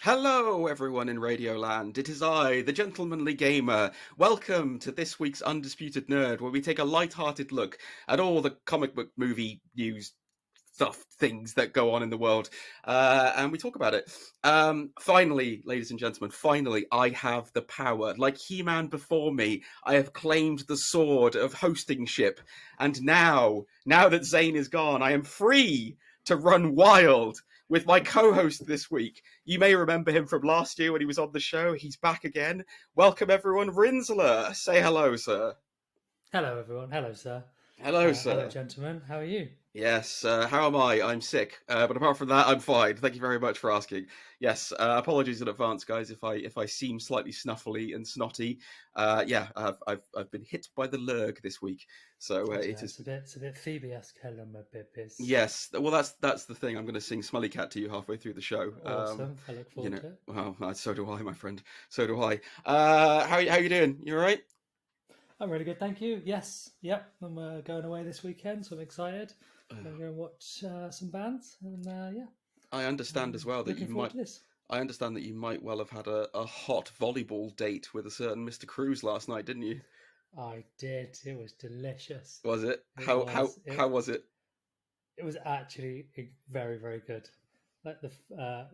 Hello, everyone in Radioland. It is I, the Gentlemanly Gamer. Welcome to this week's Undisputed Nerd, where we take a light-hearted look at all the comic book movie news things that go on in the world, and we talk about it. Finally, ladies and gentlemen, finally, I have the power. Like He-Man before me, I have claimed the sword of hostingship, and now that Zane is gone, I am free to run wild with my co-host this week. You may remember him from last year when he was on the show. He's back again. Welcome, everyone. Rinzler, say hello, sir. Hello, everyone. Hello, sir. Hello, sir. Hello, gentlemen. How are you? Yes, how am I? I'm sick, but apart from that, I'm fine. Thank you very much for asking. Yes, apologies in advance, guys, if I seem slightly snuffly and snotty. I've been hit by the lurg this week, so it is. It's a bit Phoebe-esque. Hello, my babies. Yes, well, that's the thing. I'm going to sing Smelly Cat to you halfway through the show. Awesome. I look forward to it. Well, so do I, my friend. So do I. How you doing? You all right? I'm really good, thank you. Yes, yep. I'm going away this weekend, so I'm excited. I'm going to go and watch some bands, and yeah. I understand as well that you might. I understand that you might well have had a hot volleyball date with a certain Mr. Cruz last night, didn't you? I did. It was delicious. Was it? How was it? It was actually very, very good. Like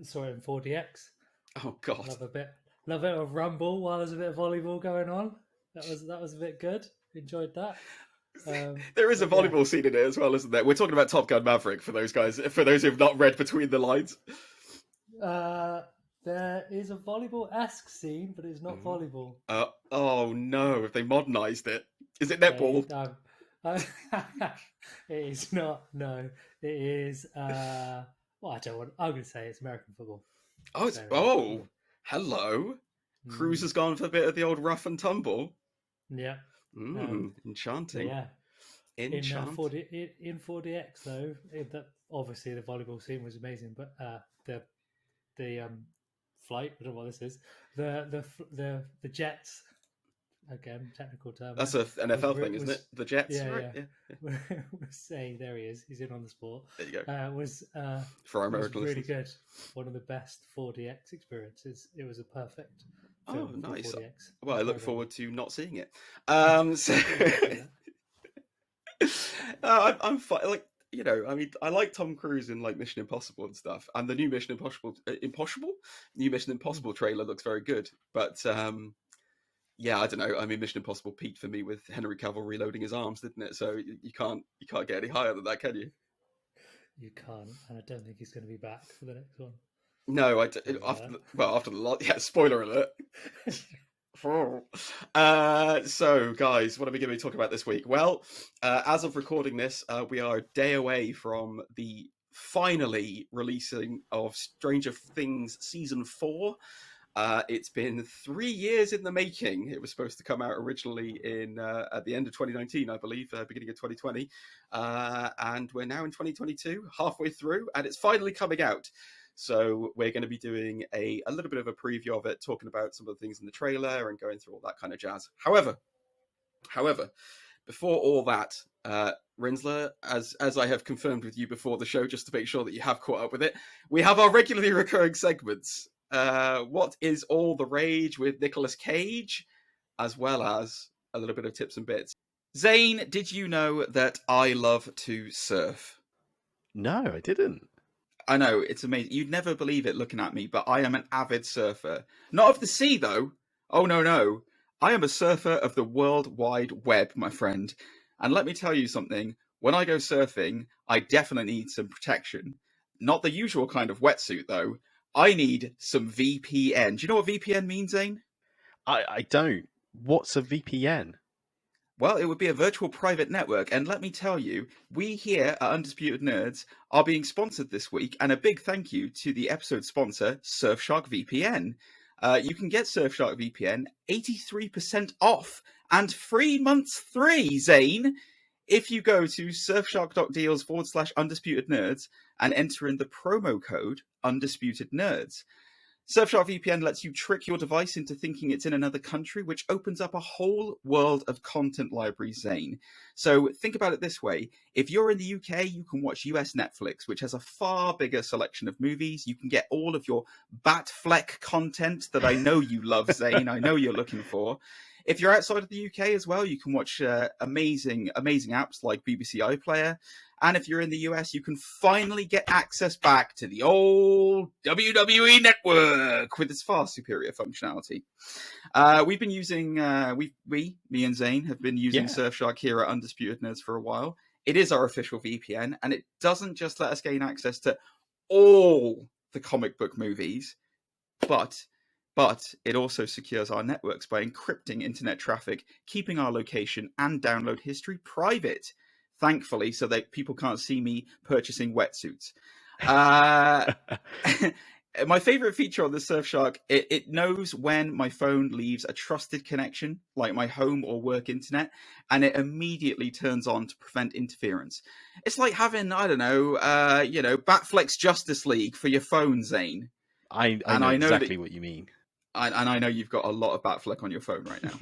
saw it in 4DX. Oh God! Love it of Rumble while there's a bit of volleyball going on. That was a bit good. Enjoyed that. There is a volleyball scene in it as well, isn't there? We're talking about Top Gun Maverick for those guys. For those who've not read between the lines, there is a volleyball-esque scene, but it's not volleyball. Oh no! If they modernised it, is it netball? It is not. No, it is. Well, I don't want. I'm going to say it's American football. Oh, hello. Cruz has gone for a bit of the old rough and tumble. Yeah. Enchanting. Yeah. Enchanting. In 4DX though, obviously the volleyball scene was amazing, but the flight, I don't know what this is. The jets. Again, technical term. That's an NFL thing, isn't it? The jets. Yeah, right? Yeah. Say there he is. He's in on the sport. There you go. Was for our American really listeners. Good. One of the best 4DX experiences. It was a perfect. Oh, nice. 4DX. Well, I look forward to not seeing it. I'm fine. Like, you know, I mean, I like Tom Cruise in like Mission Impossible and stuff, and the new Mission Impossible trailer looks very good. But yeah, I don't know. I mean, Mission Impossible peaked for me with Henry Cavill reloading his arms, didn't it? So you can't get any higher than that, can you? You can't, and I don't think he's going to be back for the next one. No, after the lot. Yeah, spoiler alert. So, guys, what are we going to be talking about this week? Well, as of recording this, we are a day away from the finally releasing of Stranger Things Season 4. It's been 3 years in the making. It was supposed to come out originally at the end of 2019, I believe, beginning of 2020. And we're now in 2022, halfway through, and it's finally coming out. So we're going to be doing a little bit of a preview of it, talking about some of the things in the trailer and going through all that kind of jazz. However, before all that, Rinzler, as I have confirmed with you before the show, just to make sure that you have caught up with it, we have our regularly recurring segments. What is all the rage with Nicolas Cage, as well as a little bit of tips and bits. Zane, did you know that I love to surf? No, I didn't. I know, it's amazing. You'd never believe it looking at me, but I am an avid surfer. Not of the sea, though. Oh, no. I am a surfer of the World Wide Web, my friend. And let me tell you something. When I go surfing, I definitely need some protection. Not the usual kind of wetsuit, though. I need some VPN. Do you know what VPN means, Zane? I don't. What's a VPN? Well, it would be a virtual private network, and let me tell you, we here at Undisputed Nerds are being sponsored this week, and a big thank you to the episode sponsor, Surfshark VPN. You can get Surfshark VPN 83% off and free months free, Zane, if you go to surfshark.deals/Undisputed Nerds and enter in the promo code Undisputed Nerds. Surfshark VPN lets you trick your device into thinking it's in another country, which opens up a whole world of content libraries, Zane. So think about it this way. If you're in the UK, you can watch US Netflix, which has a far bigger selection of movies. You can get all of your Batfleck content that I know you love, Zane. I know you're looking for. If you're outside of the UK as well, you can watch amazing apps like BBC iPlayer. And if you're in the US, you can finally get access back to the old WWE network with its far superior functionality. We've been using, me and Zane have been using Surfshark here at Undisputed Nerds for a while. It is our official VPN, and it doesn't just let us gain access to all the comic book movies, but it also secures our networks by encrypting internet traffic, keeping our location and download history private, thankfully, so that people can't see me purchasing wetsuits. My favorite feature on the Surfshark, it knows when my phone leaves a trusted connection, like my home or work internet, and it immediately turns on to prevent interference. It's like having, I don't know, Batfleck's Justice League for your phone, Zane. I know exactly what you mean. And I know you've got a lot of Batfleck on your phone right now.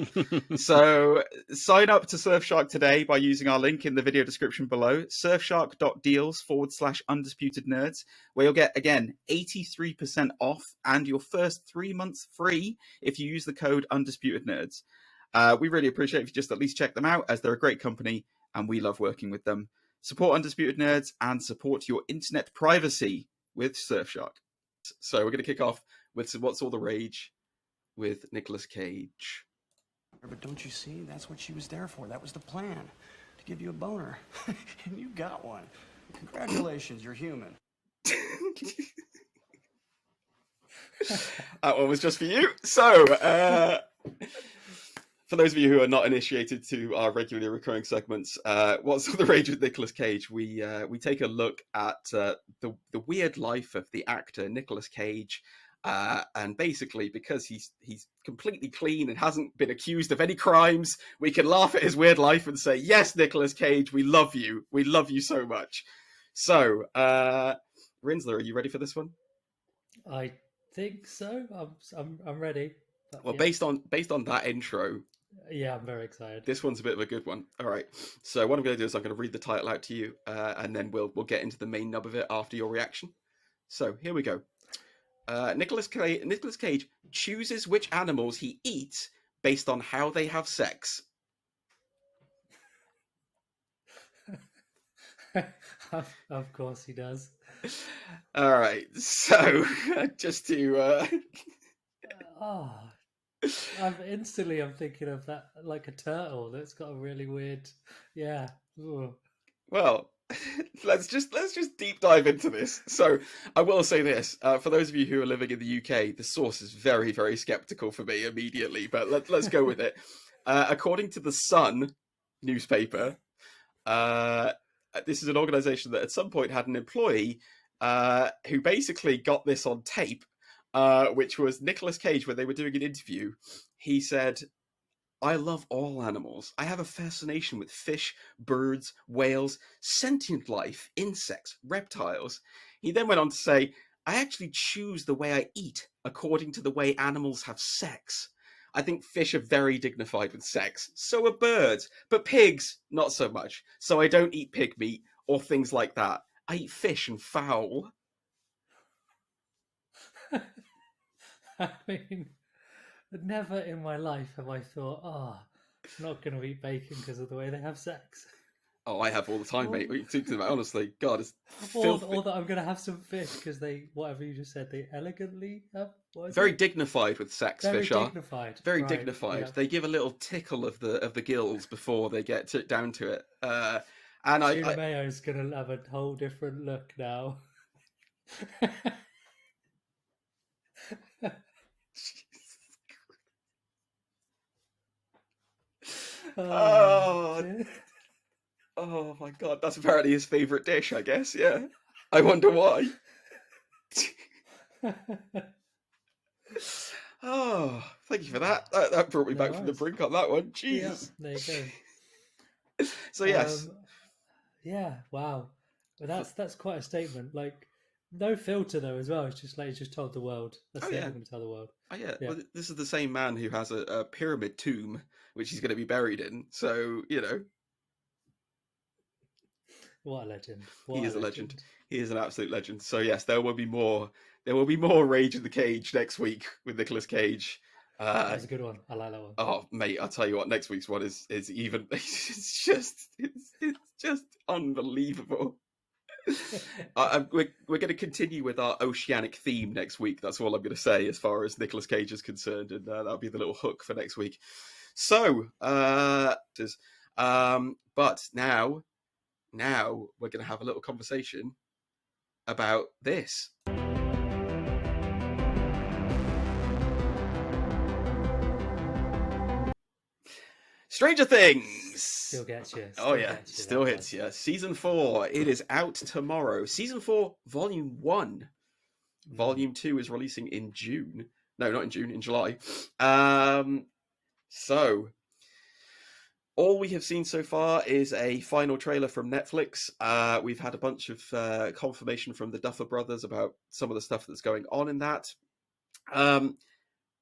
So sign up to Surfshark today by using our link in the video description below, surfshark.deals/undisputed nerds, where you'll get, again, 83% off and your first 3 months free if you use the code Undisputed Nerds. We really appreciate if you just at least check them out, as they're a great company and we love working with them. Support Undisputed Nerds and support your internet privacy with Surfshark. So we're going to kick off with What's All the Rage with Nicolas Cage. But don't you see? That's what she was there for. That was the plan. To give you a boner. And you got one. Congratulations, you're human. That one was just for you. So, for those of you who are not initiated to our regularly recurring segments, What's All the Rage with Nicolas Cage? We take a look at the weird life of the actor Nicolas Cage. And basically, because he's completely clean and hasn't been accused of any crimes, we can laugh at his weird life and say, yes, Nicolas Cage, we love you so much. So, Rinzler, are you ready for this one? I think so. I'm ready. Well, based on that intro, yeah, I'm very excited. This one's a bit of a good one. All right. So what I'm going to do is I'm going to read the title out to you, and then we'll get into the main nub of it after your reaction. So here we go. Nicolas Cage chooses which animals he eats based on how they have sex. Of course he does. All right. So just to... I'm thinking of that, like a turtle that's got a really weird... Yeah. Ooh. Well... let's just deep dive into this. So I will say this, for those of you who are living in the UK, the source is very, very skeptical for me immediately, but let's go with it. According to the Sun newspaper, this is an organization that at some point had an employee who basically got this on tape, which was Nicolas Cage. When they were doing an interview, he said, I love all animals. I have a fascination with fish, birds, whales, sentient life, insects, reptiles. He then went on to say, I actually choose the way I eat according to the way animals have sex. I think fish are very dignified with sex. So are birds. But pigs, not so much. So I don't eat pig meat or things like that. I eat fish and fowl. I mean... Never in my life have I thought, I'm not going to eat bacon because of the way they have sex. Oh, I have all the time, mate. What are you talking about? Honestly, God, it's filthy. Or that I'm going to have some fish because they, whatever you just said, they elegantly have... Very dignified with sex, fish are. Very right, dignified. Yeah. They give a little tickle of the gills before they get down to it. And Tuna mayo's going to have a whole different look now. Oh my God, that's apparently his favourite dish, I guess, yeah. I wonder why. Oh, thank you for that. That brought me back from the brink on that one. Jeez. Yeah, there you go. So yes. Yeah, wow. But that's quite a statement. Like, No filter though, as well. It's just like he just told the world. That's it. I'm going to tell the world. Oh yeah. Yeah. Well, this is the same man who has a pyramid tomb which he's going to be buried in. So What a legend! He is a legend. He is an absolute legend. So yes, there will be more. There will be more Rage in the Cage next week with Nicolas Cage. That was a good one. I like that one. Oh mate, I'll tell you what. Next week's one is even. It's just unbelievable. We're going to continue with our oceanic theme next week. That's all I'm going to say as far as Nicolas Cage is concerned, and that'll be the little hook for next week. So, but now we're going to have a little conversation about this. Stranger Things still gets you. Still hits you. Season 4, it is out tomorrow. Season 4, Volume 1. Volume 2 is releasing in June. No, not in June, in July. So, all we have seen so far is a final trailer from Netflix. We've had a bunch of confirmation from the Duffer Brothers about some of the stuff that's going on in that.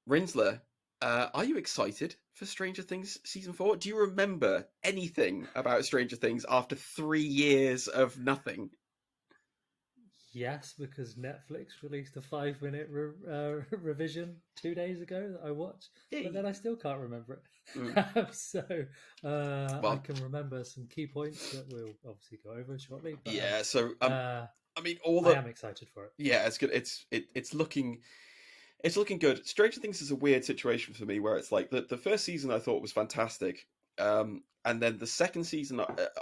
Rinzler, are you excited for Stranger Things Season 4? Do you remember anything about Stranger Things after 3 years of nothing? Yes, because Netflix released a 5-minute revision 2 days ago that I watched, but then I still can't remember it. So I can remember some key points that we'll obviously go over shortly. But, I am excited for it. Yeah, it's good. It's looking good. Stranger Things is a weird situation for me where it's like the first season I thought was fantastic, and then the second season,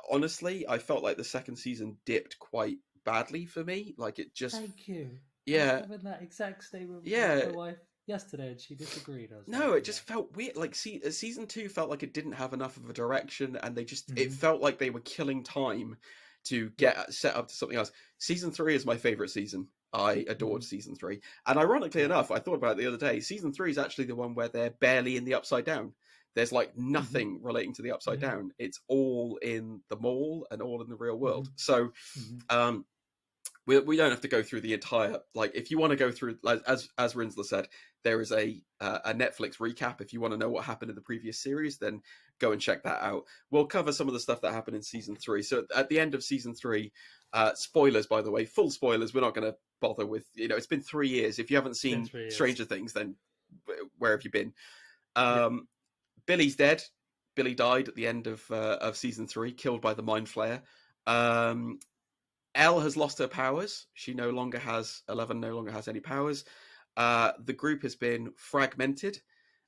honestly, I felt like the second season dipped quite badly for me. Like it just. Thank you. Yeah. I was having that exact statement with my wife yesterday, and she disagreed. It just felt weird. Like season 2 felt like it didn't have enough of a direction, and they just it felt like they were killing time to get set up to something else. Season 3 is my favorite season. I adored season 3, and ironically enough, I thought about it the other day. Season 3 is actually the one where they're barely in the Upside Down. There's like nothing relating to the Upside Down. It's all in the mall and all in the real world. So, we don't have to go through the entire, like, if you want to go through, like, as Rinzler said, there is a Netflix recap. If you want to know what happened in the previous series, then go and check that out. We'll cover some of the stuff that happened in season 3. So at the end of season 3, spoilers, by the way, full spoilers. We're not going to bother with, it's been 3 years. If you haven't seen Stranger Things, then where have you been? Billy's dead. Billy died at the end of season 3, killed by the Mind Flayer. Elle has lost her powers. She no longer has any powers. The group has been fragmented.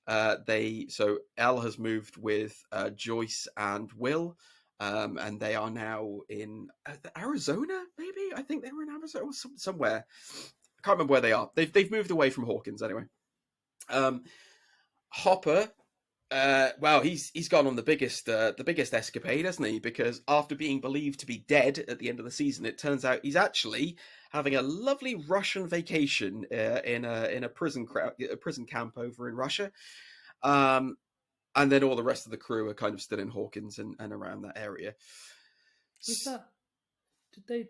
So Elle has moved with Joyce and Will, and they are now in Arizona. Maybe I think they were in Arizona or somewhere. I can't remember where they are. They've moved away from Hawkins anyway. Hopper. He's gone on the biggest escapade, hasn't he? Because after being believed to be dead at the end of the season, it turns out he's actually having a lovely Russian vacation in a prison camp over in Russia. And then all the rest of the crew are kind of still in Hawkins and around that area. Did they?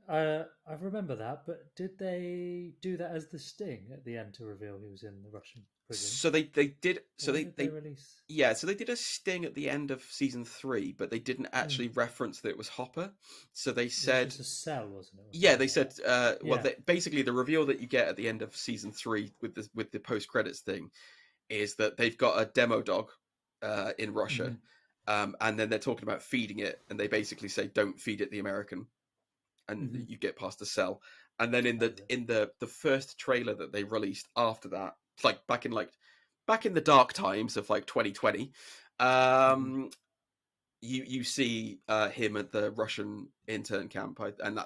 I remember that, but did they do that as the sting at the end to reveal he was in the Russian prison? So they did. So they release? Yeah, so they did a sting at the end of season 3, but they didn't actually reference that it was Hopper. So they said it was a cell, wasn't it? Yeah, they said. Basically, the reveal that you get at the end of season 3 with the post credits thing is that they've got a demo dog in Russia, and then they're talking about feeding it, and they basically say, "Don't feed it the American." And you get past the cell, and then in the first trailer that they released after that, like back in the dark times of like 2020, you see him at the Russian intern camp, and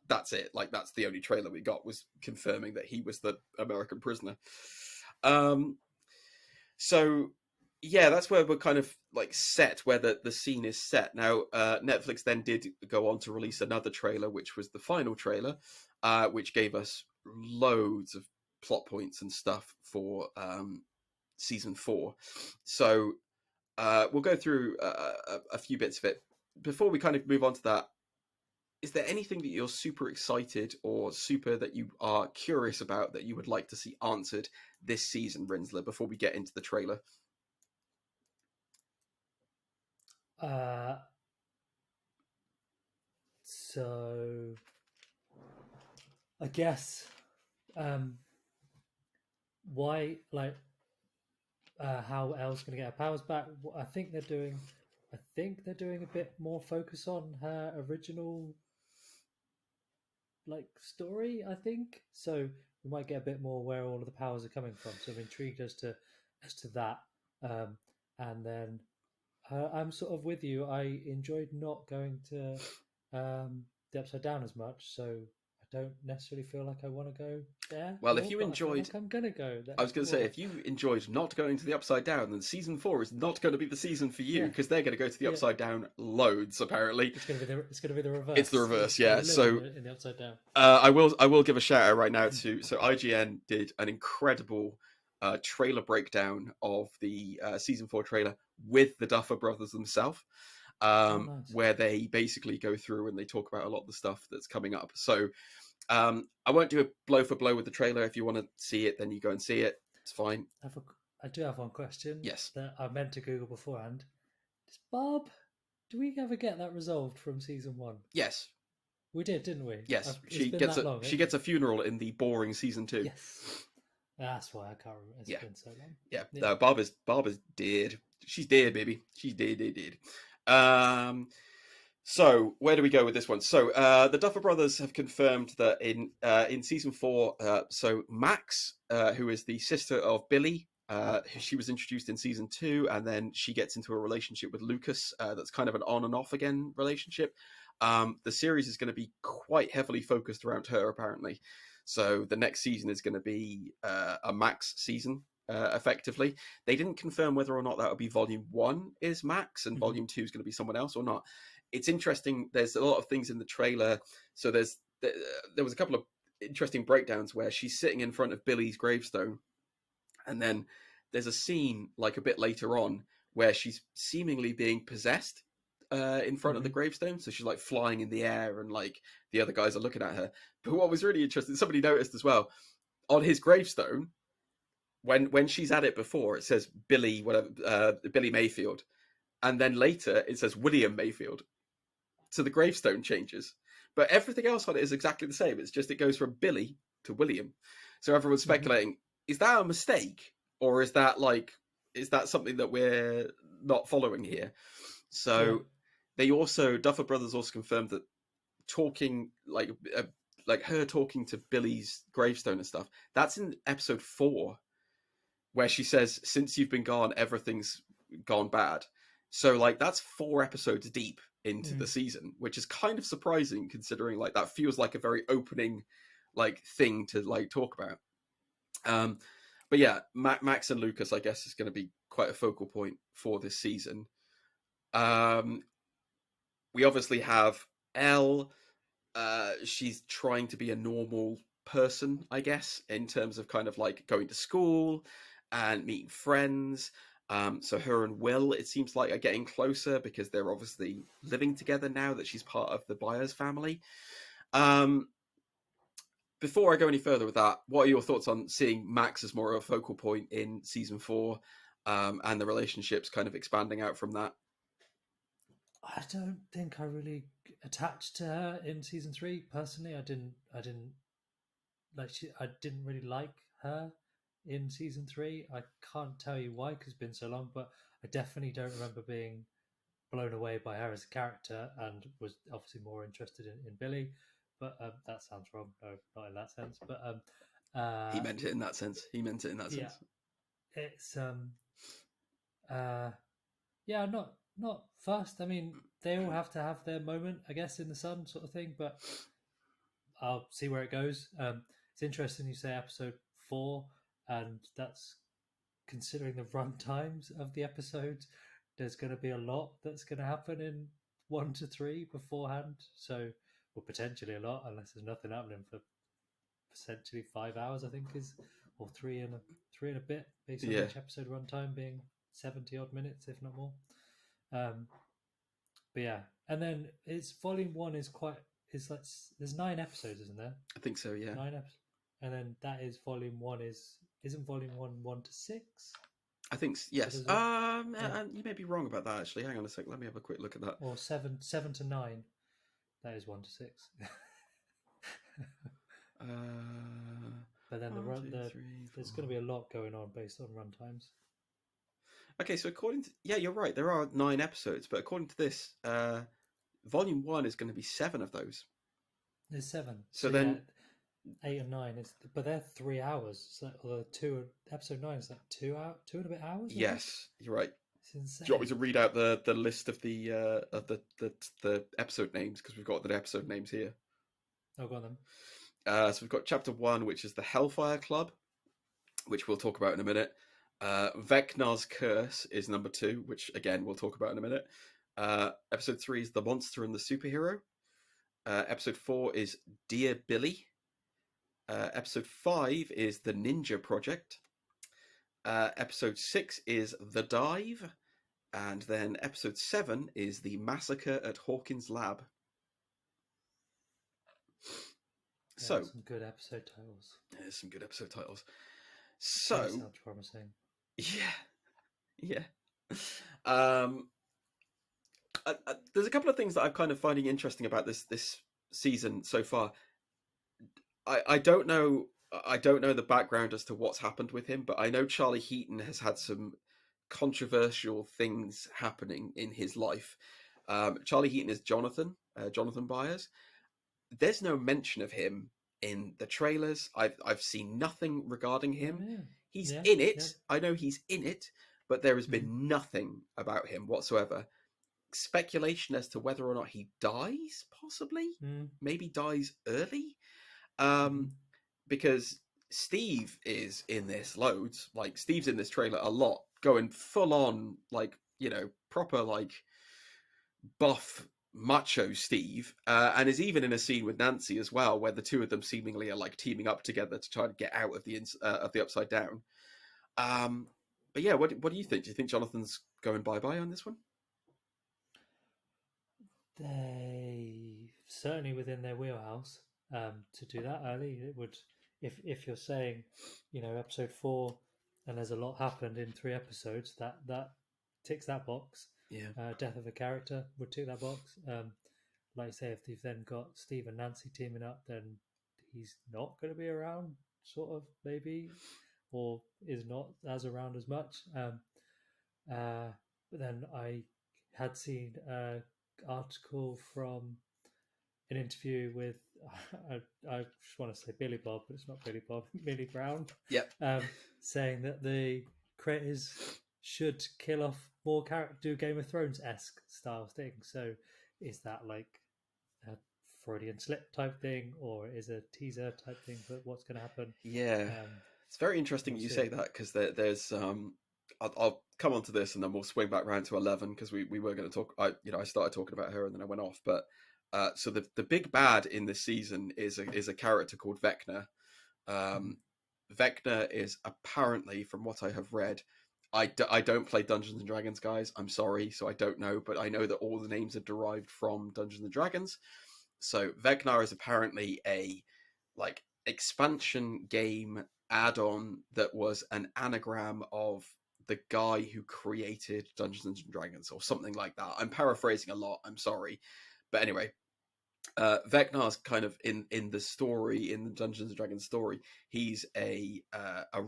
that's it. Like that's the only trailer we got was confirming that he was the American prisoner. So yeah, that's where we're kind of like set, where the scene is set. Now, Netflix then did go on to release another trailer, which was the final trailer, which gave us loads of plot points and stuff for season 4. So we'll go through a few bits of it. Before we kind of move on to that, is there anything that you're super excited or super that you are curious about that you would like to see answered this season, Rinzler, before we get into the trailer? So I guess why, like, how Elle's going to get her powers back. I think they're doing a bit more focus on her original like story, I think. So we might get a bit more where all of the powers are coming from. So I'm intrigued as to that. And then I'm sort of with you. I enjoyed not going to the Upside Down as much, so I don't necessarily feel like I want to go there. Well, if you enjoyed, I'm gonna go. I was going to say, if you enjoyed not going to the Upside Down, then season 4 is not going to be the season for you, because they're going to go to the Upside Down loads. Apparently, it's going to be the reverse. It's the reverse, yeah. So in the Upside Down, I will give a shout out right now to IGN did an incredible trailer breakdown of the season 4 trailer with the Duffer Brothers themselves. nice. Where they basically go through and they talk about a lot of the stuff that's coming up. So I won't do a blow for blow with the trailer. If you want to see it, then you go and see it. It's fine. I do have one question. Yes. That I meant to Google beforehand. Do we ever get that resolved from season 1? Yes. We did, didn't we? Yes. She gets a funeral in the boring season 2. Yes. That's why I can't remember. It's been so long. Yeah. No, Barbara's dead. She's dead, baby. She's dead. So where do we go with this one? So the Duffer Brothers have confirmed that in season 4, so Max, who is the sister of Billy, she was introduced in season 2, and then she gets into a relationship with Lucas. That's kind of an on and off again relationship. The series is going to be quite heavily focused around her, apparently. So the next season is going to be a Max season. Effectively, they didn't confirm whether or not that would be volume 1 is Max and volume 2 is going to be someone else or not. It's interesting. There's a lot of things in the trailer. So there was a couple of interesting breakdowns where she's sitting in front of Billy's gravestone, and then there's a scene like a bit later on where she's seemingly being possessed in front of the gravestone. So she's like flying in the air, and like the other guys are looking at her. But what was really interesting, somebody noticed as well, on his gravestone, when she's at it before, it says Billy Mayfield, and then later it says William Mayfield. So the gravestone changes, but everything else on it is exactly the same. It's just it goes from Billy to William. So everyone's speculating: is that a mistake, or is that something that we're not following here? So they also, Duffer Brothers also confirmed that talking like her talking to Billy's gravestone and stuff, that's in episode 4. Where she says, "Since you've been gone, everything's gone bad." So, like, that's 4 episodes deep into the season, which is kind of surprising considering, like, that feels like a very opening, like, thing to, like, talk about. But yeah, Max and Lucas, I guess, is going to be quite a focal point for this season. We obviously have Elle. She's trying to be a normal person, I guess, in terms of kind of, like, going to school and meeting friends. So her and Will, it seems like, are getting closer because they're obviously living together now that she's part of the Byers family. Before I go any further with that, what are your thoughts on seeing Max as more of a focal point in season 4, and the relationships kind of expanding out from that? I don't think I really attached to her in season 3. Personally, I didn't really like her in season 3. I can't tell you why, because it's been so long, but I definitely don't remember being blown away by her as a character, and was obviously more interested in Billy. But that sounds wrong. No, not in that sense. But he meant it in that sense. Yeah, it's not first. I mean, they all have to have their moment, I guess, in the sun, sort of thing. But I'll see where it goes. It's interesting you say episode 4. And that's considering the run times of the episodes. There's going to be a lot that's going to happen in 1 to 3 beforehand. So, well, potentially a lot, unless there's nothing happening for potentially 5 hours, I think or 3 and a bit, based on each episode run time being 70 odd minutes, if not more. But yeah, and then volume 1 is is like there's 9 episodes, isn't there? I think so. Yeah. 9 episodes, and then that is volume 1. Isn't volume 1 to 6? I think yes. Yeah. You may be wrong about that. Actually, hang on a sec. Let me have a quick look at that. Or 7 to 9. That is 1 to 6. But then there's going to be a lot going on based on runtimes. Okay, so according to you're right. There are 9 episodes, but according to this, volume 1 is going to be 7 of those. There's 7. So then 8 and 9 but they're 3 hours. So episode 9 is like 2 and a bit hours. Yes, you're right. It's insane. Do you want me to read out the list of the episode names, because we've got the episode names here? Oh, go on then. So we've got chapter 1, which is the Hellfire Club, which we'll talk about in a minute. Vecnar's Curse is number 2, which again we'll talk about in a minute. Episode 3 is The Monster and the Superhero. Episode 4 is Dear Billy. Episode 5 is The Ninja Project. Episode 6 is The Dive. And then episode 7 is The Massacre at Hawkins Lab. Yeah, So some good episode titles. There's some good episode titles. So that sounds promising. Yeah. There's a couple of things that I'm kind of finding interesting about this season so far. I don't know the background as to what's happened with him, but I know Charlie Heaton has had some controversial things happening in his life. Charlie Heaton is Jonathan Byers. There's no mention of him in the trailers. I've seen nothing regarding him. Oh, yeah. He's in it. Yeah. I know he's in it, but there has been nothing about him whatsoever. Speculation as to whether or not he dies, possibly. Maybe dies early. Because Steve is in this loads. Like, Steve's in this trailer a lot, going full on, like, proper, like, buff macho Steve, and is even in a scene with Nancy as well, where the two of them seemingly are like teaming up together to try to get out of the Upside Down. But yeah, what do you think? Do you think Jonathan's going bye-bye on this one? They certainly within their wheelhouse to do that early. It would, if you're saying, episode 4, and there's a lot happened in 3 episodes, that ticks that box. Yeah. Death of a character would tick that box. Like I say, if you've then got Steve and Nancy teaming up, then he's not going to be around, sort of, maybe, or is not as around as much. But then I had seen an article from an interview with, I just want to say Billy Bob, but it's not Billy Bob, Millie Brown. Yep. Saying that the creators should kill off more characters, do Game of Thrones-esque style thing. So is that like a Freudian slip type thing, or is a teaser type thing for what's going to happen? Yeah. It's very interesting you say that, because there's I'll come on to this and then we'll swing back round to 11, because we were going to talk. I started talking about her and then I went off. But so the big bad in this season is a character called Vecna. Vecna is apparently, from what I have read, I don't play Dungeons and Dragons, guys. I'm sorry, so I don't know, but I know that all the names are derived from Dungeons and Dragons. So Vecna is apparently a like expansion game add-on that was an anagram of the guy who created Dungeons and Dragons, or something like that. I'm paraphrasing a lot. I'm sorry, but anyway, Vecnar's kind of in the story, in the Dungeons and Dragons story, he's a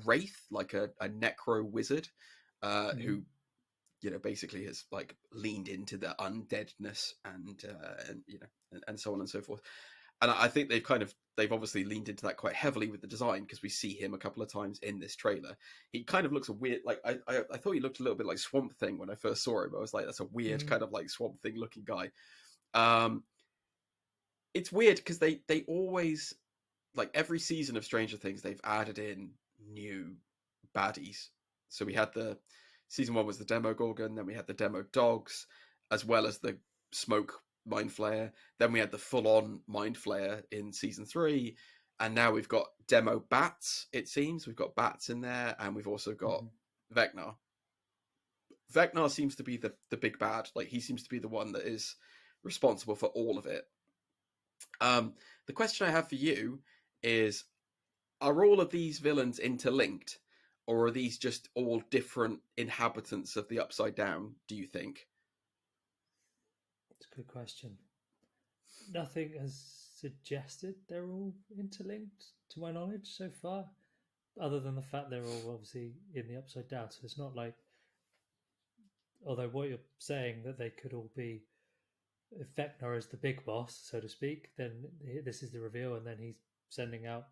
wraith, like a necro wizard, who basically has like leaned into the undeadness and so on and so forth. And I think they've obviously leaned into that quite heavily with the design, because we see him a couple of times in this trailer. He kind of looks a weird, like I thought he looked a little bit like Swamp Thing when I first saw him. I was like, that's a weird kind of like Swamp Thing looking guy. It's weird because they always, like, every season of Stranger Things, they've added in new baddies. So we had season 1 was the Demogorgon, then we had the Demo Dogs, as well as the Smoke Mind Flayer. Then we had the full-on Mind Flayer in season 3, and now we've got Demo Bats. It seems we've got bats in there, and we've also got Vecna. Vecna seems to be the big bad. Like, he seems to be the one that is responsible for all of it. The question I have for you is, are all of these villains interlinked, or are these just all different inhabitants of the Upside Down, do you think? It's a good question. Nothing has suggested they're all interlinked, to my knowledge, so far, other than the fact they're all obviously in the Upside Down. So it's not like, although what you're saying that they could all be, if Vecna is the big boss, so to speak, then this is the reveal, and then he's sending out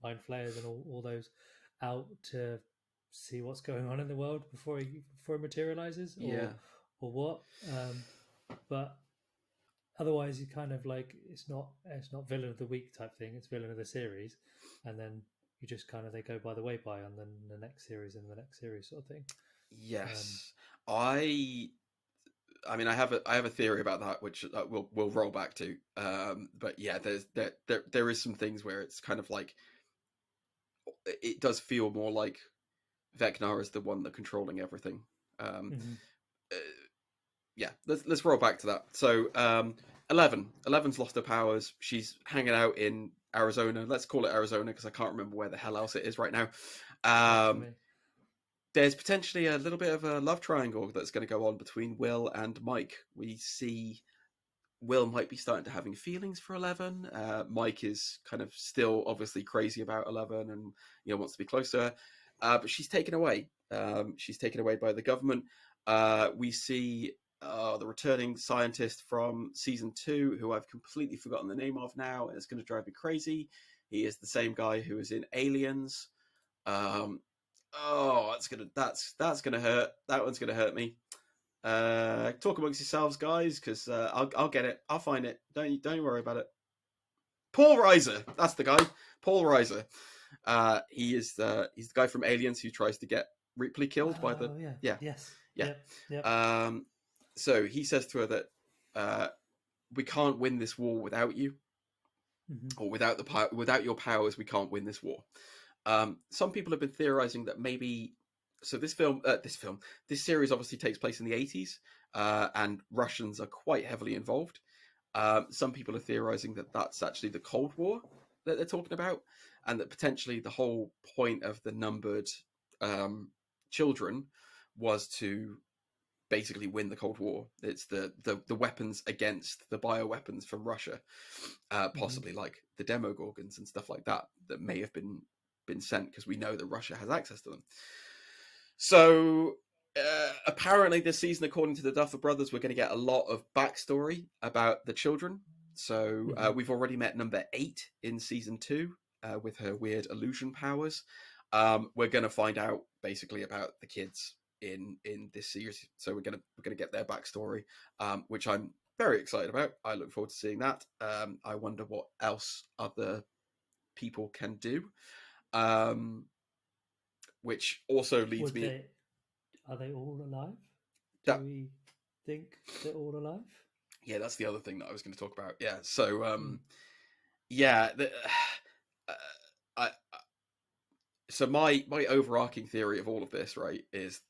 mind flayers and all those out to see what's going on in the world before it materializes, or what. But otherwise, you kind of like, it's not villain of the week type thing. It's villain of the series, and then you just kind of, they go by the way by, and then the next series and the next series sort of thing. Yes, I mean, I have a theory about that, which we'll roll back to. But yeah, there is some things where it's kind of like, it does feel more like Vecna is the one that's controlling everything. Yeah, let's roll back to that. So 11's lost her powers. She's hanging out in Arizona. Let's call it Arizona because I can't remember where the hell else it is right now. There's potentially a little bit of a love triangle that's going to go on between Will and Mike. We see Will might be starting to having feelings for 11. Mike is kind of still obviously crazy about 11 and wants to be close to her. But she's taken away. She's taken away by the government. We see the returning scientist from season 2, who I've completely forgotten the name of now, and it's going to drive me crazy. He is the same guy who was in Aliens. That's gonna hurt. That one's gonna hurt me. Talk amongst yourselves, guys, because I'll get it. I'll find it. Don't worry about it. Paul Reiser, that's the guy. Paul Reiser. He's the guy from Aliens who tries to get Ripley killed by the So he says to her that we can't win this war without you, or without your powers. We can't win this war. Some people have been theorizing that maybe, so this series obviously takes place in the 80s, and Russians are quite heavily involved. Some people are theorizing that that's actually the Cold War that they're talking about, and that potentially the whole point of the numbered children was to basically win the Cold War. It's the weapons against the bioweapons from Russia, possibly like the Demogorgons and stuff like that may have been sent, because we know that Russia has access to them. So apparently this season, according to the Duffer Brothers, we're going to get a lot of backstory about the children. So we've already met number 8 in season 2 with her weird illusion powers. We're going to find out basically about the kids in this series. So we're going to get their backstory, which I'm very excited about. I look forward to seeing that. I wonder what else other people can do. Which also leads me. Are they all alive? Yeah. Do we think they're all alive? Yeah, that's the other thing that I was going to talk about. Yeah, so so my overarching theory of all of this, right, is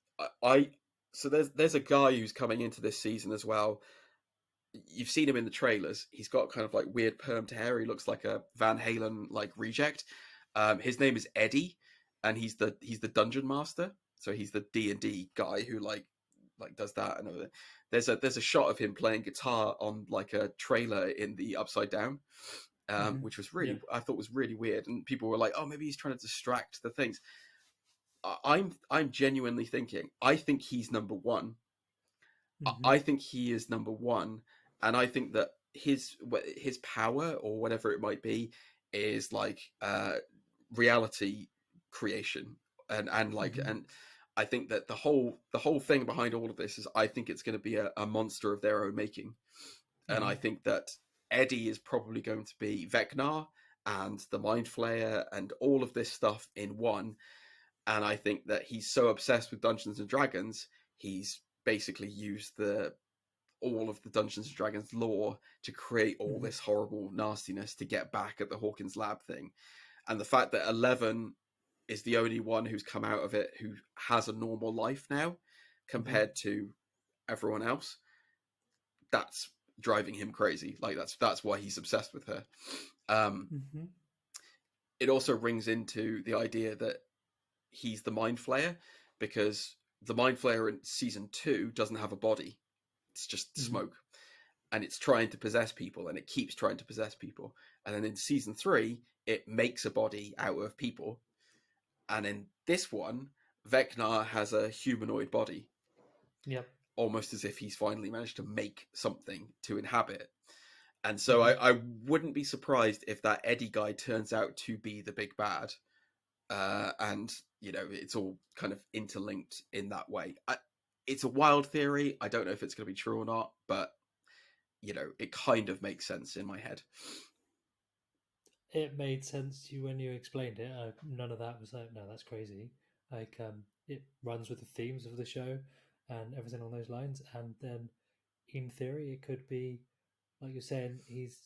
so there's a guy who's coming into this season as well. You've seen him in the trailers. He's got kind of like weird permed hair. He looks like a Van Halen like reject. His name is Eddie, and he's the dungeon master. So he's the D&D guy who like does that and everything. There's a shot of him playing guitar on like a trailer in the Upside Down, which was really I thought was really weird, and people were like, oh, maybe he's trying to distract the things. I'm genuinely thinking, I think he's number one. I think he is number one, and I think that his power, or whatever it might be, is like reality creation, and like and I think that the whole thing behind all of this is, I think it's going to be a monster of their own making, and I think that Eddie is probably going to be Vecna and the Mind Flayer and all of this stuff in one, and I think that he's so obsessed with Dungeons and Dragons, he's basically used all of the Dungeons and Dragons lore to create all this horrible nastiness to get back at the Hawkins lab thing. And the fact that 11 is the only one who's come out of it who has a normal life now compared to everyone else, that's driving him crazy. Like that's why he's obsessed with her. Mm-hmm. It also rings into the idea that he's the Mind Flayer, because the Mind Flayer in season 2 doesn't have a body. It's just smoke. And it's trying to possess people, and it keeps trying to possess people. And then in season 3, it makes a body out of people. And in this one, Vecna has a humanoid body. Yep. Almost as if he's finally managed to make something to inhabit. And so I wouldn't be surprised if that Eddie guy turns out to be the big bad. And, you know, it's all kind of interlinked in that way. It's a wild theory. I don't know if it's going to be true or not, but, you know, it kind of makes sense in my head. It made sense to you when you explained it. None of that was like, no, that's crazy. Like, it runs with the themes of the show and everything on those lines. And then, in theory, it could be, like you're saying, he's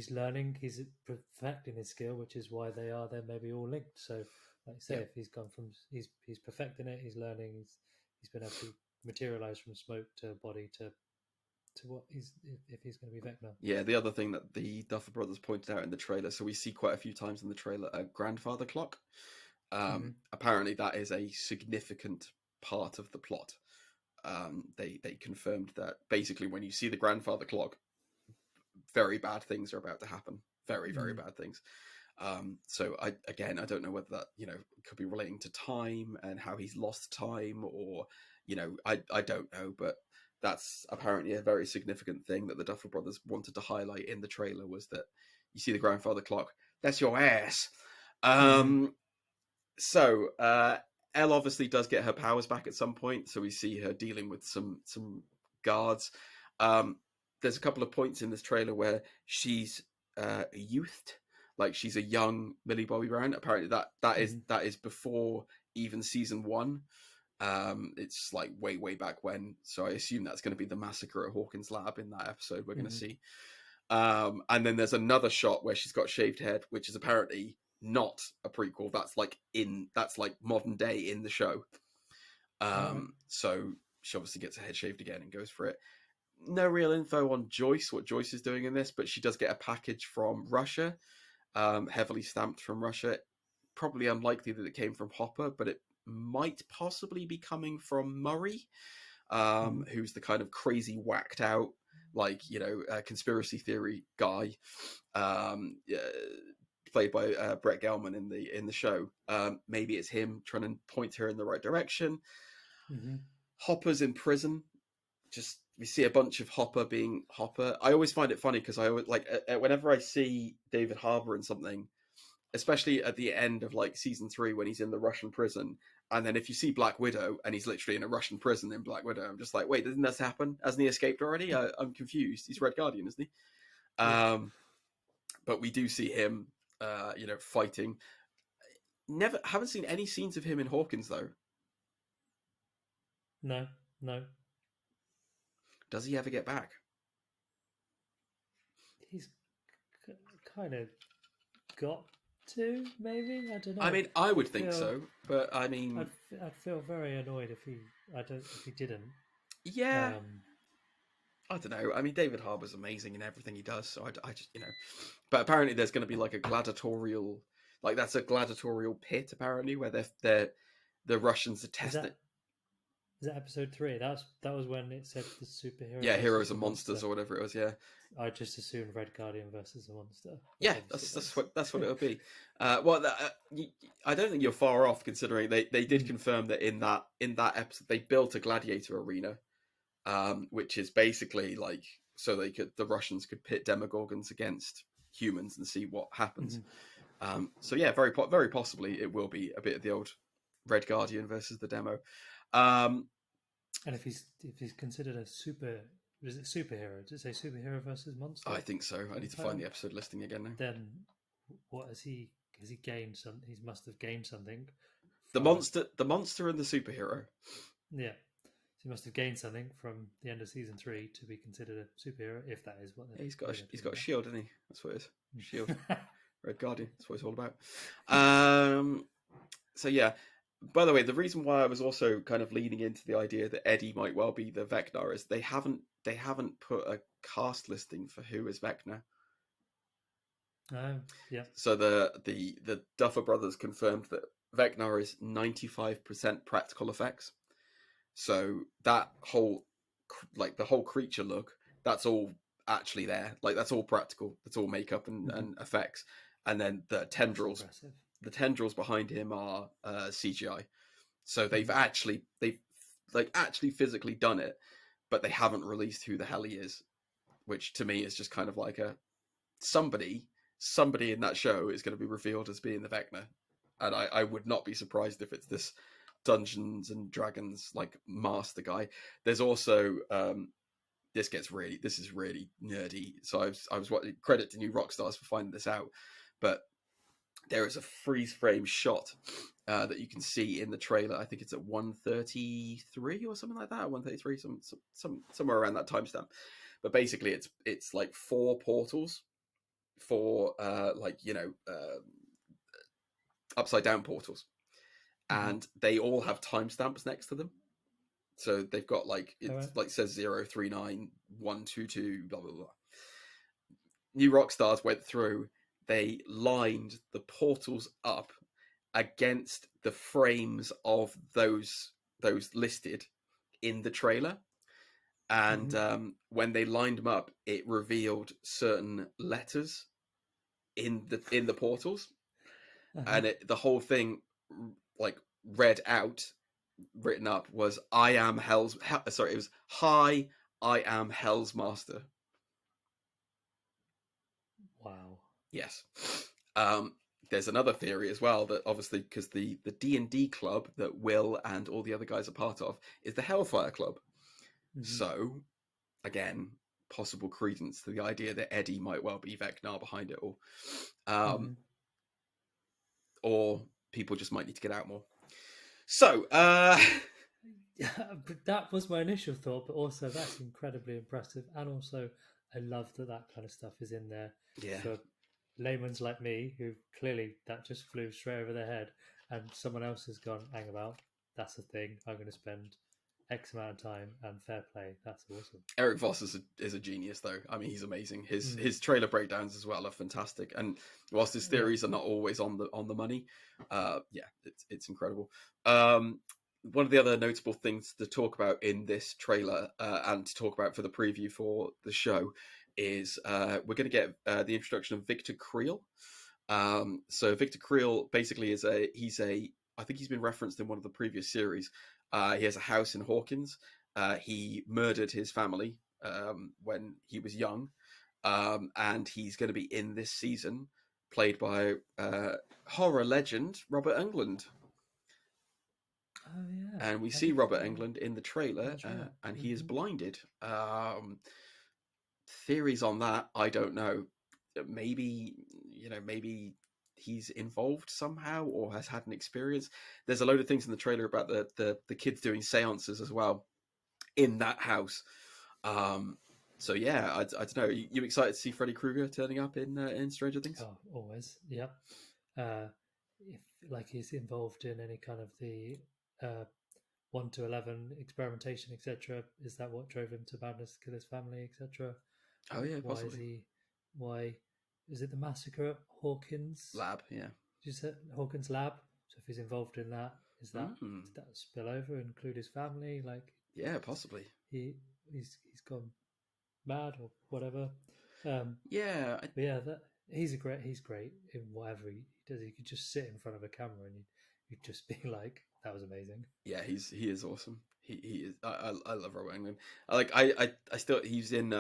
learning, he's perfecting his skill, which is why they are then maybe all linked. So, like you say, if he's gone from he's perfecting it, he's learning, he's been able to materialize from smoke to body to what he's, if he's going to be Vecna. Yeah, the other thing that the Duffer Brothers pointed out in the trailer, so we see quite a few times in the trailer a grandfather clock. Apparently that is a significant part of the plot. They confirmed that basically when you see the grandfather clock, very bad things are about to happen. Very, very bad things. So I don't know whether that, you know, could be relating to time and how he's lost time, or, you know, I don't know, but that's apparently a very significant thing that the Duffer Brothers wanted to highlight in the trailer, was that you see the grandfather clock, that's your ass. So Elle obviously does get her powers back at some point, so we see her dealing with some guards. There's a couple of points in this trailer where she's youthed, like she's a young Millie Bobby Brown. Apparently that is before even season 1. It's like way back when, so I assume that's going to be the massacre at Hawkins' lab in that episode we're going to see. And then there's another shot where she's got shaved head, which is apparently not a prequel. That's like modern day in the show. So she obviously gets her head shaved again and goes for it. No real info on Joyce, what Joyce is doing in this, but she does get a package from Russia, heavily stamped from Russia. Probably unlikely that it came from Hopper, but it might possibly be coming from Murray, who's the kind of crazy, whacked out, like, you know, conspiracy theory guy, played by Brett Gelman in the show. Maybe it's him trying to point her in the right direction. Hopper's in prison. Just, we see a bunch of Hopper being Hopper. I always find it funny because I always, like, whenever I see David Harbour in something, especially at the end of like season 3 when he's in the Russian prison, and then if you see Black Widow and he's literally in a Russian prison in Black Widow, I'm just like, wait, didn't this happen? Hasn't he escaped already? I'm confused. He's Red Guardian, isn't he? But we do see him, you know, fighting. Haven't seen any scenes of him in Hawkins though. No. Does he ever get back? He's kind of got to, maybe. I don't know. I mean, I would think so, but I mean, I'd feel very annoyed if he didn't. Yeah. I don't know. I mean, David Harbour's amazing in everything he does, so I just, you know. But apparently, there's going to be like a gladiatorial, like that's a gladiatorial pit apparently where the Russians are testing. Is that episode 3? That was when it said the superhero. Yeah, heroes and monsters or whatever it was. Yeah. I just assumed Red Guardian versus a monster. Yeah, that's what it would be. Well, I don't think you're far off, considering they did confirm that in that episode they built a gladiator arena, which is basically like so the Russians could pit Demogorgons against humans and see what happens. So yeah, very possibly it will be a bit of the old Red Guardian versus the Demo. And if he's considered a superhero, does it say superhero versus monster? I think so. I need to find the episode listing again now. Then what has he gained? He must have gained something. The monster and the superhero. Yeah, so he must have gained something from the end of season 3 to be considered a superhero, if that is what. Yeah, he's got a shield, isn't he? That's what it is. Shield. Red Guardian. That's what it's all about. So yeah. by the way, the reason why I was also kind of leaning into the idea that Eddie might well be the Vecna is they haven't put a cast listing for who is Vecna. Yeah. So the Duffer Brothers confirmed that Vecna is 95% practical effects. So that whole, like the whole creature look, that's all actually there. Like that's all practical. That's all makeup and effects. And then the tendrils behind him are CGI. So they've actually physically done it, but they haven't released who the hell he is, which to me is just kind of like a somebody in that show is going to be revealed as being the Vecna, and I would not be surprised if it's this Dungeons and Dragons like master guy. There's also this is really nerdy. So I was credit to New Rockstars for finding this out, but there is a freeze frame shot that you can see in the trailer. I think it's at 1:33 or something like that. 1:33, somewhere around that timestamp. But basically, it's like 4 portals for upside down portals, and they all have timestamps next to them. So they've got like like says 039 122 blah blah blah. New Rockstars went through. They lined the portals up against the frames of those listed in the trailer, and when they lined them up, it revealed certain letters in the portals, and the whole thing, like written up was "I am Hell's." Sorry, it was "Hi, I am Hell's Master." Wow. Yes. There's another theory as well that obviously because the D&D club that Will and all the other guys are part of is the Hellfire Club. So, again, possible credence to the idea that Eddie might well be Vecna behind it all. Or people just might need to get out more. So, yeah, that was my initial thought, but also that's incredibly impressive. And also, I love that kind of stuff is in there for layman's like me, who clearly that just flew straight over their head, and someone else has gone, hang about, that's a thing, I'm going to spend X amount of time, and fair play, that's awesome. Eric Voss is a genius, though. I mean, he's amazing. His trailer breakdowns as well are fantastic, and whilst his theories are not always on the money, it's incredible. One of the other notable things to talk about in this trailer and to talk about for the preview for the show is we're going to get the introduction of Victor Creel. So Victor Creel basically I think he's been referenced in one of the previous series. He has a house in Hawkins. He murdered his family when he was young, and he's going to be in this season, played by horror legend Robert Englund. Oh yeah, and we see Robert Englund in the trailer, and he is blinded. Theories on that, I don't know. Maybe he's involved somehow or has had an experience. There's a load of things in the trailer about the kids doing seances as well in that house. So yeah, I don't know. You excited to see Freddy Krueger turning up in Stranger Things? Oh, always. Yep. If he's involved in any kind of the 1 to 11 experimentation, etc. Is that what drove him to madness, kill his family, etc.? Oh yeah, possibly. Why is it the massacre at Hawkins lab? Yeah, you said Hawkins lab. So if he's involved in that, did that spill over and include his family? Like, yeah, possibly. He's gone mad or whatever. He's great in whatever he does. He could just sit in front of a camera and you'd just be like, that was amazing. Yeah, he is awesome. He is. I love Robert Englund. I still he's in.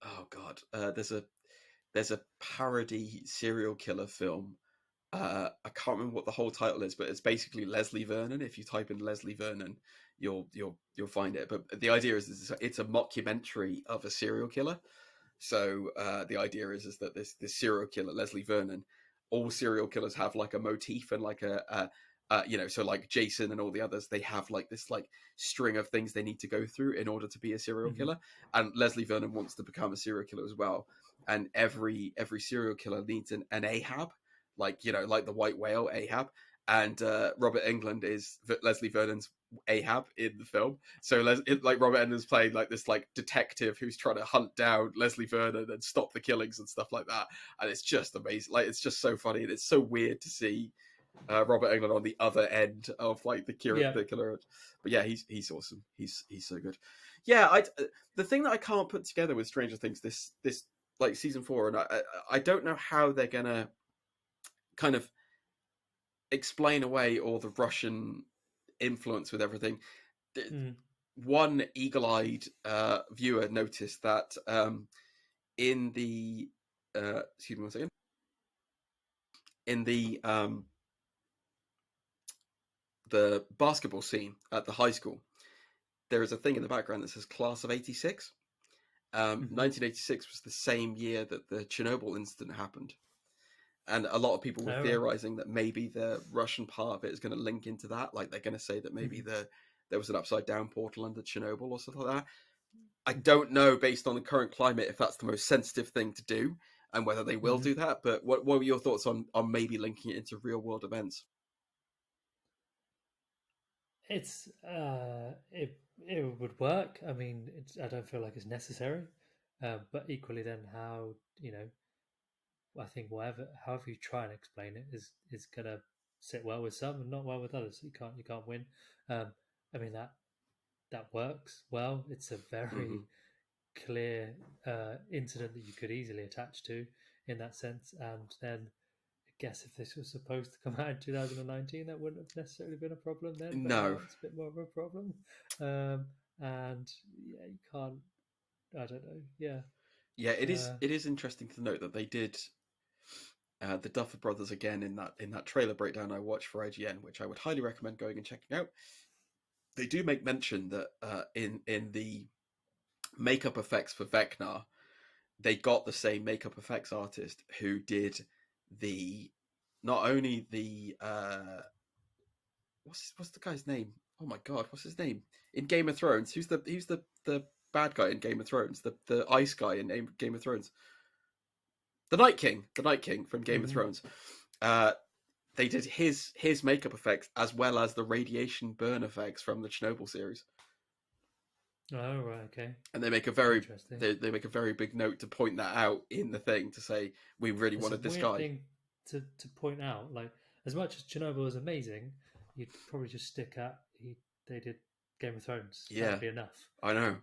Oh God, there's a parody serial killer film. I can't remember what the whole title is, but it's basically Leslie Vernon. If you type in Leslie Vernon, you'll find it. But the idea is it's a mockumentary of a serial killer. So the idea is that this serial killer Leslie Vernon, all serial killers have like a motif and like so like Jason and all the others, they have like this like string of things they need to go through in order to be a serial killer. And Leslie Vernon wants to become a serial killer as well. And every serial killer needs an Ahab, like the white whale Ahab. and Robert Englund is Leslie Vernon's Ahab in the film. So like Robert Englund's playing like this like detective who's trying to hunt down Leslie Vernon and stop the killings and stuff like that. And it's just amazing. Like it's just so funny, and it's so weird to see Robert Englund on the other end of like the killer. But yeah, he's awesome. He's so good. Yeah, the thing that I can't put together with Stranger Things this like season 4, and I don't know how they're gonna kind of explain away all the Russian influence with everything. One eagle-eyed viewer noticed that in the excuse me 1 second, in the basketball scene at the high school, there is a thing in the background that says class of 86. 1986 was the same year that the Chernobyl incident happened. And a lot of people were theorizing that maybe the Russian part of it is going to link into that. Like they're going to say that maybe there was an upside down portal under Chernobyl or something like that. I don't know, based on the current climate, if that's the most sensitive thing to do and whether they will do that. But what were your thoughts on maybe linking it into real world events? It's it would work. I mean, I don't feel like it's necessary, but equally, then how I think however you try and explain it is gonna sit well with some and not well with others. You can't win. I mean that works well. It's a very clear incident that you could easily attach to in that sense. And then I guess if this was supposed to come out in 2019, that wouldn't have necessarily been a problem then. But No, now it's a bit more of a problem. And yeah, you can't. I don't know. Yeah. Yeah, it is interesting to note that they did the Duffer Brothers again in that trailer breakdown I watched for IGN, which I would highly recommend going and checking out. They do make mention that in the makeup effects for Vecna, they got the same makeup effects artist who did not only the what's the guy's name? Oh my god, what's his name in Game of Thrones? Who's the bad guy in Game of Thrones? The ice guy in Game of Thrones. The Night King from Game of Thrones. They did his makeup effects as well as the radiation burn effects from the Chernobyl series. Oh right, okay. And they make a very big note to point that out in the thing, to say we really wanted this guy. Thing to point out, like, as much as Chernobyl is amazing, you'd probably just stick at they did Game of Thrones. Yeah, that'd be enough. I know.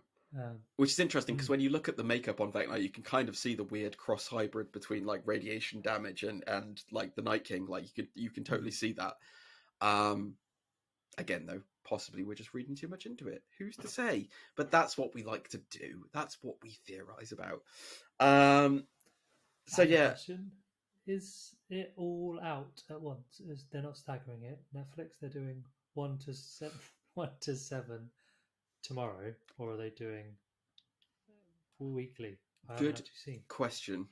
Which is interesting because when you look at the makeup on Vecna, you can kind of see the weird cross hybrid between like radiation damage and like the Night King. Like you can totally see that. Again, though, possibly we're just reading too much into it. Who's to say? But that's what we like to do. That's what we theorize about. So yeah. Question. Is it all out at once? They're not staggering it. Netflix, they're doing 1 to 7 tomorrow, or are they doing weekly? Good question.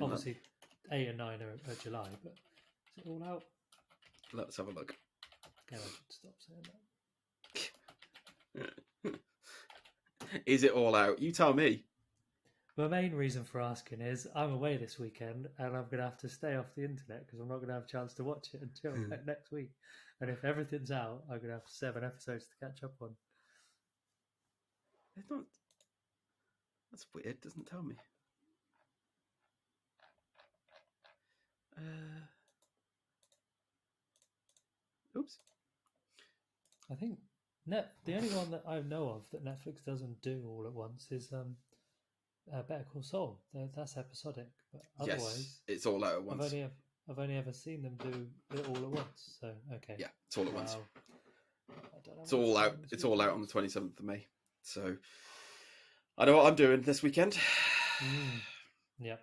Obviously, 8 and 9 are July, but is it all out? Let's have a look. Again, I should stop saying that. Is it all out? You tell me. My main reason for asking is I'm away this weekend and I'm going to have to stay off the internet because I'm not going to have a chance to watch it until next week. And if everything's out, I'm going to have 7 episodes to catch up on. It's not. That's weird. It doesn't tell me. Oops. I think the only one that I know of that Netflix doesn't do all at once is Better Call Saul. That's episodic, but otherwise, yes, it's all out at once. I've only ever seen them do it all at once. So okay, yeah, it's all at once. It's all out. It's all out on the 27th of May. So I know what I'm doing this weekend. Yeah,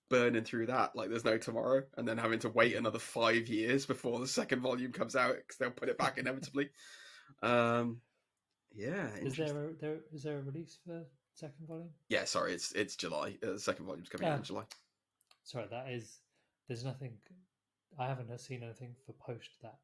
burning through that like there's no tomorrow, and then having to wait another 5 years before the second volume comes out because they'll put it back inevitably. Yeah. Is there a release for second volume? Yeah, sorry, it's July. The second volume's coming out in July. Sorry, there's nothing. I haven't seen anything for post that.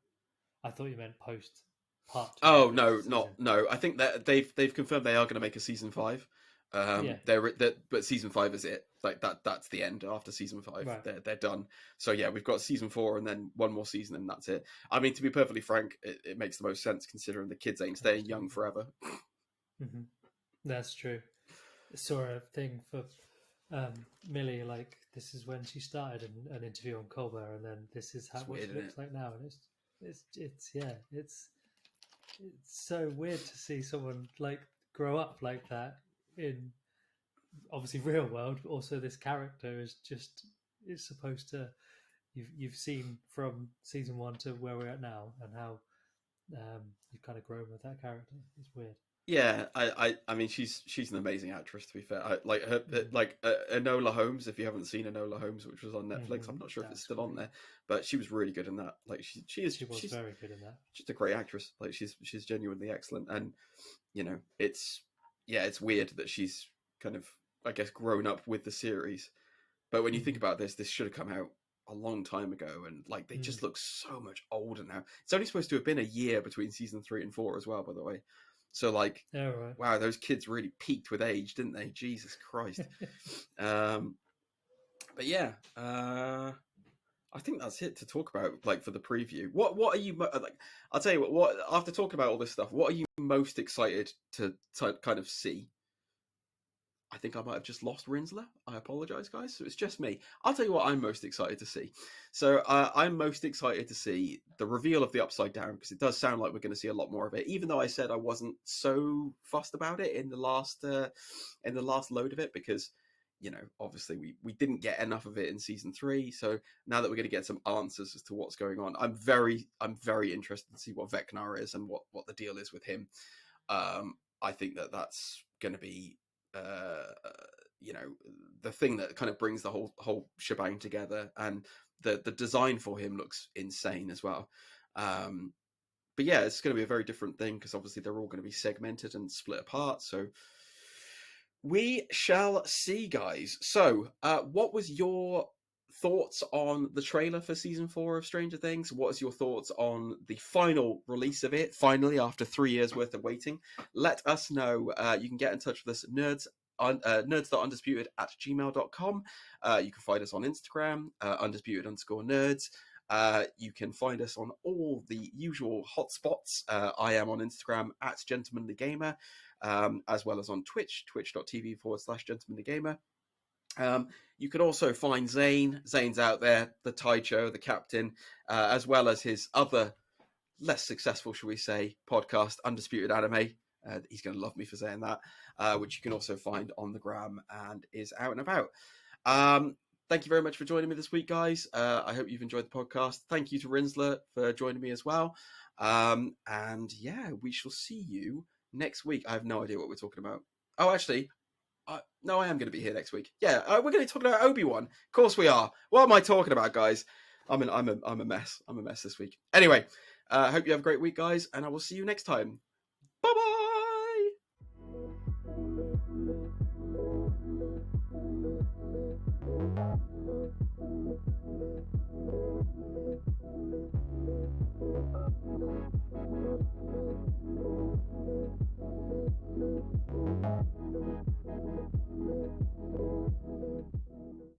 I thought you meant post part 2. Oh no. I think that they've confirmed they are going to make a season 5. But season 5 is it. Like that's the end. After season 5, right. they're done. So yeah, we've got season 4 and then one more season, and that's it. I mean, to be perfectly frank, it makes the most sense considering the kids ain't staying young forever. Mm-hmm. That's true. I saw a thing for Millie, like this is when she started an interview on Colbert, and then this is what she looks like now, and it's so weird to see someone like grow up like that in obviously real world, but also this character is supposed to you've seen from season 1 to where we're at now, and how you've kind of grown with that character. It's weird. Yeah, I mean, she's an amazing actress. To be fair, I like her. Like Enola Holmes. If you haven't seen Enola Holmes, which was on Netflix, I'm not sure if it's still on there, but she was really good in that. Like she was very good in that. Just a great actress. Like she's genuinely excellent, and you know, it's weird that she's kind of, I guess, grown up with the series. But when you think about this should have come out a long time ago, and like they just look so much older now. It's only supposed to have been a year between season 3 and 4 as well, by the way. So like, wow, those kids really peaked with age, didn't they? Jesus Christ. But yeah, I think that's it to talk about, like, for the preview. What are you like? I'll tell you what. After talking about all this stuff, what are you most excited to kind of see? I think I might have just lost Rinzler. I apologize, guys. So it's just me. I'll tell you what I'm most excited to see. So I'm most excited to see the reveal of the Upside Down, because it does sound like we're going to see a lot more of it. Even though I said I wasn't so fussed about it in the last load of it, because you know, obviously we didn't get enough of it in season 3. So now that we're going to get some answers as to what's going on, I'm very interested to see what Vecnar is and what the deal is with him. I think that's going to be you know, the thing that kind of brings the whole shebang together, and the design for him looks insane as well. But yeah, it's going to be a very different thing, because obviously they're all going to be segmented and split apart. So we shall see, guys. So what was your thoughts on the trailer for season 4 of Stranger Things? What is your thoughts on the final release of it, finally, after 3 years worth of waiting? Let us know. You can get in touch with us, nerds.undisputed@gmail.com. You can find us on Instagram, undisputed_nerds. You can find us on all the usual hotspots. I am on Instagram @gentlemanlygamer, as well as on Twitch, twitch.tv/gentlemanlygamer. You can also find Zane. Zane's out there, the Taicho, the captain, as well as his other less successful, shall we say, podcast, Undisputed Anime. He's going to love me for saying that, which you can also find on the gram and is out and about. Thank you very much for joining me this week, guys. I hope you've enjoyed the podcast. Thank you to Rinzler for joining me as well. And yeah, we shall see you next week. I have no idea what we're talking about. Oh, actually, no, I am going to be here next week. Yeah, we're going to talk about Obi-Wan. Of course we are. What am I talking about, guys? I'm a mess. I'm a mess this week. Anyway, I hope you have a great week, guys, and I will see you next time. Bye-bye!